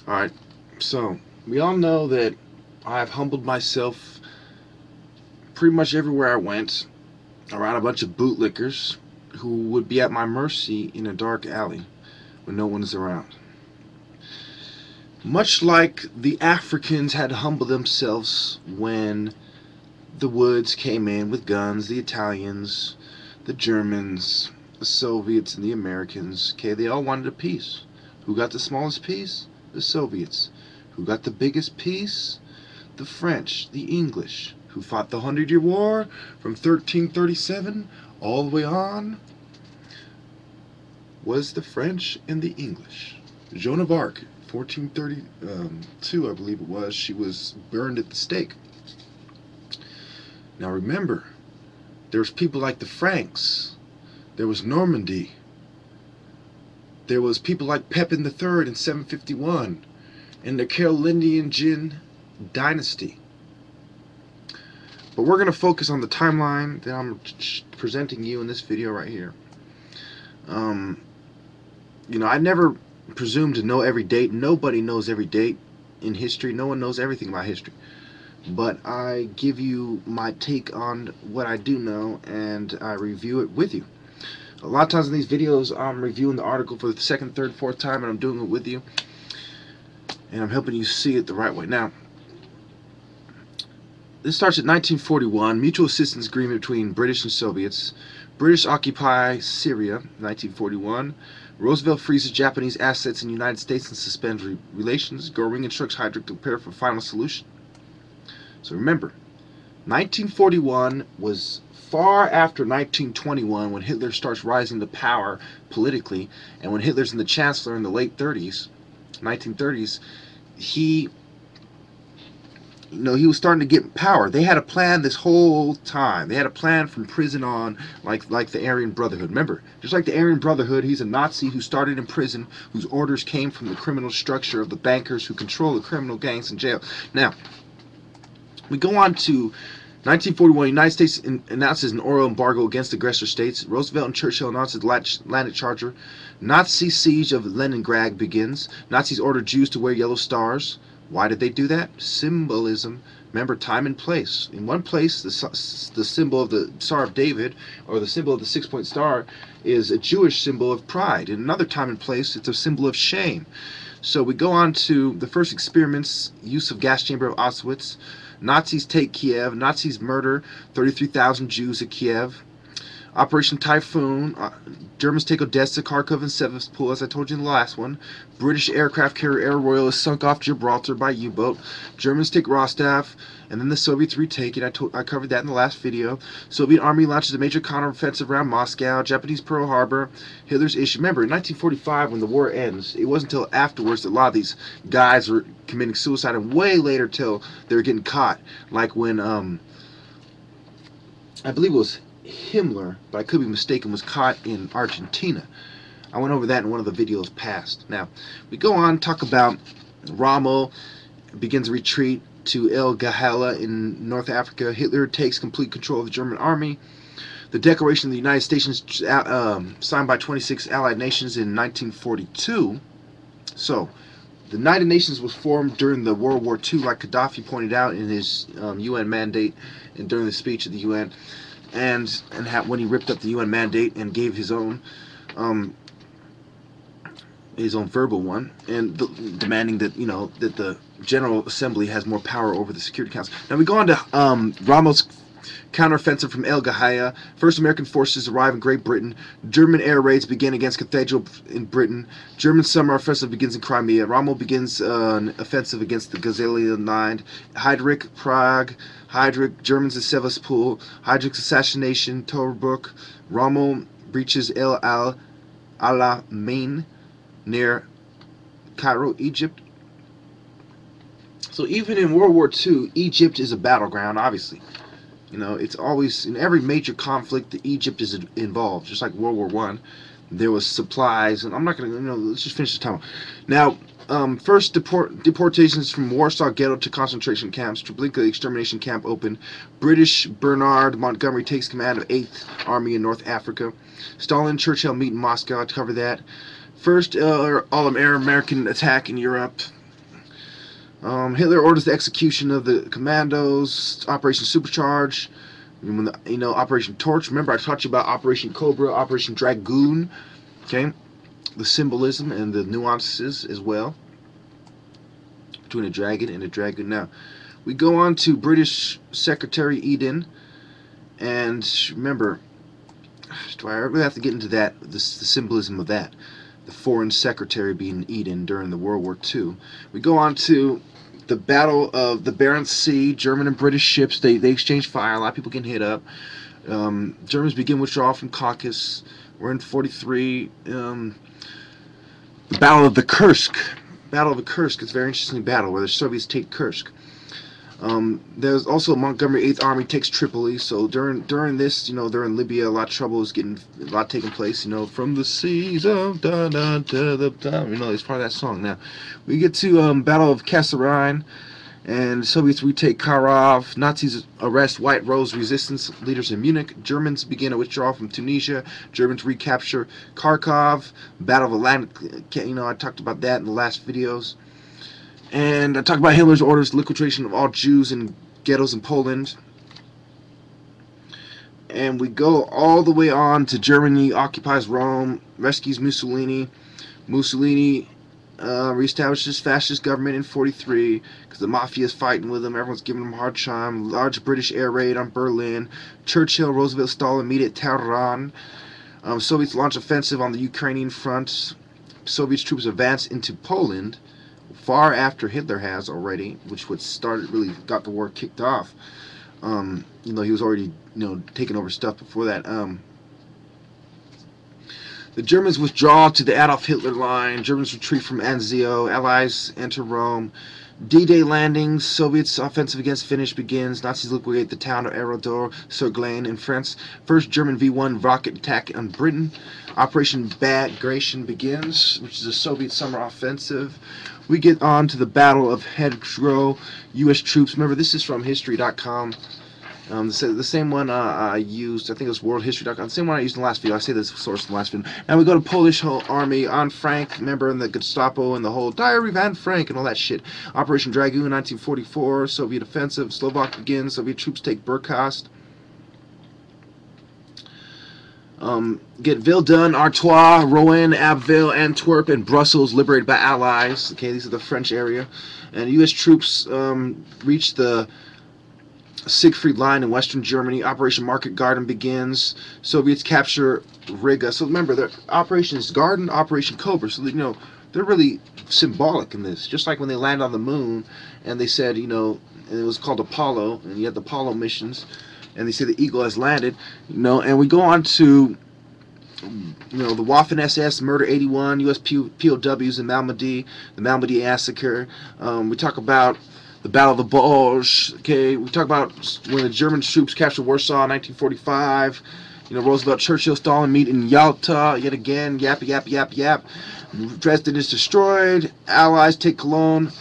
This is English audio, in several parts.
Alright, so we all know that I've humbled myself pretty much everywhere I went around a bunch of bootlickers who would be at my mercy in a dark alley when no one is around. Much like the Africans had to humble themselves when the Woods came in with guns, the Italians, the Germans, the Soviets, and the Americans. Okay, they all wanted a piece. Who got the smallest piece? The Soviets. Who got the biggest piece? The French, the English. Who fought the 100-Year War from 1337 all the way on was the French and the English. Joan of Arc, 1432, I believe it was, she was burned at the stake. Now remember, there's people like the Franks, there was Normandy, there was people like Pepin III in 751, and the Carolingian dynasty. But we're going to focus on the timeline that I'm presenting you in this video right here. You know, I never presume to know every date. Nobody knows every date in history. No one knows everything about history. But I give you my take on what I do know, and I review it with you. A lot of times in these videos, I'm reviewing the article for the second, third, fourth time, and I'm doing it with you. And I'm helping you see it the right way. Now, this starts at 1941, mutual assistance agreement between British and Soviets. British occupy Syria, 1941. Roosevelt freezes Japanese assets in the United States and suspends relations. Goring instructs Heydrich to prepare for final solution. So remember, 1941 was far after 1921, when Hitler starts rising to power politically, and when Hitler's in the Chancellor in the late 30s, 1930s, he was starting to get power. They had a plan this whole time. They had a plan from prison on, like the Aryan Brotherhood. Remember, just like the Aryan Brotherhood, he's a Nazi who started in prison, whose orders came from the criminal structure of the bankers who control the criminal gangs in jail. Now, we go on to 1941. The United States announces an oil embargo against aggressor states. Roosevelt and Churchill announces Atlantic Charter. Nazi siege of Leningrad begins. Nazis order Jews to wear yellow stars. Why did they do that? Symbolism. Remember, time and place. In one place, the symbol of the Star of David, or the symbol of the six-point star, is a Jewish symbol of pride. In another time and place, it's a symbol of shame. So we go on to the first experiments, use of gas chamber of Auschwitz. Nazis take Kiev. Nazis murder 33,000 Jews at Kiev. Operation Typhoon. Germans take Odessa, Kharkov, and Sevastopol, as I told you in the last one. British aircraft carrier Air Royal is sunk off Gibraltar by U-boat. Germans take Rostov, and then the Soviets retake it. I covered that in the last video. Soviet army launches a major counteroffensive around Moscow. Japanese Pearl Harbor. Hitler's issue. Remember, in 1945, when the war ends, it wasn't until afterwards that a lot of these guys were committing suicide, and way later till they were getting caught. Like when, I believe it was Himmler, but I could be mistaken, was caught in Argentina. I went over that in one of the videos past. Now, we go on, talk about Rommel begins a retreat to El Gahela in North Africa. Hitler takes complete control of the German army. The Declaration of the United States signed by 26 Allied nations in 1942. So, the United Nations was formed during the World War II, like Gaddafi pointed out in his UN mandate and during the speech of the UN. And when he ripped up the UN mandate and gave his own verbal one, and demanding that that the General Assembly has more power over the Security Council. Now we go on to Rommel's counteroffensive from El Gahaya. First American forces arrive in Great Britain. German air raids begin against Cathedral in Britain. German summer offensive begins in Crimea. Rommel begins an offensive against the Gazelian Line. Heydrich, Prague. Heydrich, Germans at Sevastopol. Heydrich's assassination, Tobruk. Rommel breaches El Alamein near Cairo, Egypt. So even in World War II, Egypt is a battleground, obviously. It's always, in every major conflict, Egypt is involved. Just like World War I, there was supplies, and I'm not going to, let's just finish the time. Now, first deportations from Warsaw Ghetto to concentration camps. Treblinka extermination camp open. British Bernard Montgomery takes command of 8th Army in North Africa. Stalin, Churchill meet in Moscow. I covered that. First all-American attack in Europe. Hitler orders the execution of the commandos. Operation Supercharge. When the, Operation Torch. Remember, I taught you about Operation Cobra, Operation Dragoon. Okay, the symbolism and the nuances as well between a dragon and a dragoon. Now, we go on to British Secretary Eden, and remember, do I really have to get into that? The symbolism of that, the Foreign Secretary being Eden during the World War II. We go on to the Battle of the Barents Sea. German and British ships, they exchange fire. A lot of people get hit up. Germans begin withdrawal from Caucasus. We're in 43. The Battle of the Kursk. Battle of the Kursk is a very interesting battle where the Soviets take Kursk. There's also Montgomery 8th Army takes Tripoli. So during this, they're in Libya. A lot of trouble is getting, a lot taking place. From the seas of da da to the da. It's part of that song. Now, we get to Battle of Kasserine, and Soviets retake Kharkov. Nazis arrest White Rose resistance leaders in Munich. Germans begin a withdrawal from Tunisia. Germans recapture Kharkov. Battle of Atlantic. I talked about that in the last videos. And I talked about Hitler's orders liquidation of all Jews in ghettos in Poland. And we go all the way on to Germany occupies Rome, rescues Mussolini. Mussolini reestablishes fascist government in 43 because the mafia is fighting with him. Everyone's giving him a hard time. Large British air raid on Berlin. Churchill, Roosevelt, Stalin meet at Tehran. Soviets launch offensive on the Ukrainian front. Soviet troops advance into Poland far after Hitler has already, which really got the war kicked off. He was already, taking over stuff before that. The Germans withdraw to the Adolf Hitler line. Germans retreat from Anzio. Allies enter Rome. D-Day landings. Soviets offensive against Finnish begins. Nazis liquidate the town of Aérodor-sur-Glane in France. First German V-1 rocket attack on Britain. Operation Bagration begins, which is a Soviet summer offensive. We get on to the Battle of Hedgerow. U.S. troops. Remember, this is from History.com. The same one I used, I think it was WorldHistory.com. The same one I used in the last video. I say this source in the last video. Now we go to Polish army on Frank. Remember, in the Gestapo and the whole Diary of Anne Frank and all that shit. Operation Dragoon, 1944. Soviet offensive. Slovak begins. Soviet troops take Burkast. Get Verdun, Artois, Rouen, Abbeville, Antwerp, and Brussels liberated by Allies. Okay, these are the French area. And U.S. troops reach the Siegfried Line in Western Germany. Operation Market Garden begins. Soviets capture Riga. So remember, the Operations Garden, Operation Cobra. So they're really symbolic in this. Just like when they land on the moon, and they said, and it was called Apollo, and you had the Apollo missions, and they say the Eagle has landed, and we go on to, the Waffen-SS, Murder 81, U.S. POWs in Malmedy, the Malmedy Massacre. We talk about the Battle of the Bulge. Okay, we talk about when the German troops captured Warsaw in 1945. Roosevelt, Churchill, Stalin meet in Yalta yet again. Yap, yap, yap, yap. Dresden is destroyed. Allies take Cologne.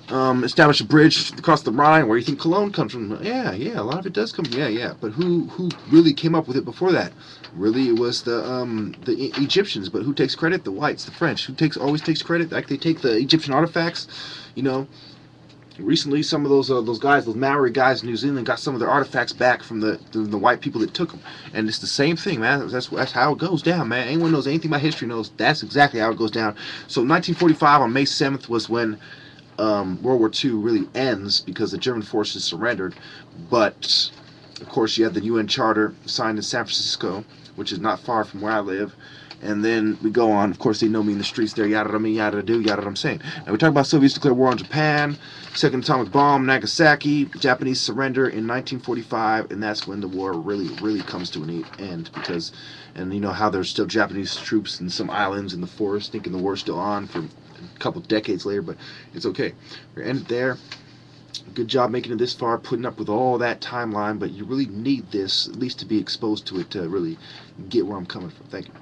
Establish a bridge across the Rhine. Where do you think Cologne comes from? Yeah, a lot of it does come from. Yeah. But who really came up with it before that? Really, it was the Egyptians. But who takes credit? The whites, the French. Who always takes credit? Like they take the Egyptian artifacts. Recently, some of those guys, those Maori guys in New Zealand, got some of their artifacts back from the white people that took them, and it's the same thing, man. That's how it goes down, man. Anyone knows anything about history knows that's exactly how it goes down. So, 1945 on May 7th was when World War II really ends because the German forces surrendered. But of course, you have the UN Charter signed in San Francisco, which is not far from where I live. And then we go on. Of course, they know me in the streets there. Yada me, yada do, yada I'm saying. Now we talk about Soviets declare war on Japan. Second atomic bomb, Nagasaki. Japanese surrender in 1945, and that's when the war really comes to an end. Because, and how there's still Japanese troops in some islands in the forest, thinking the war's still on for a couple decades later. But it's okay. We're gonna end it there. Good job making it this far, putting up with all that timeline. But you really need this, at least to be exposed to it, to really get where I'm coming from. Thank you.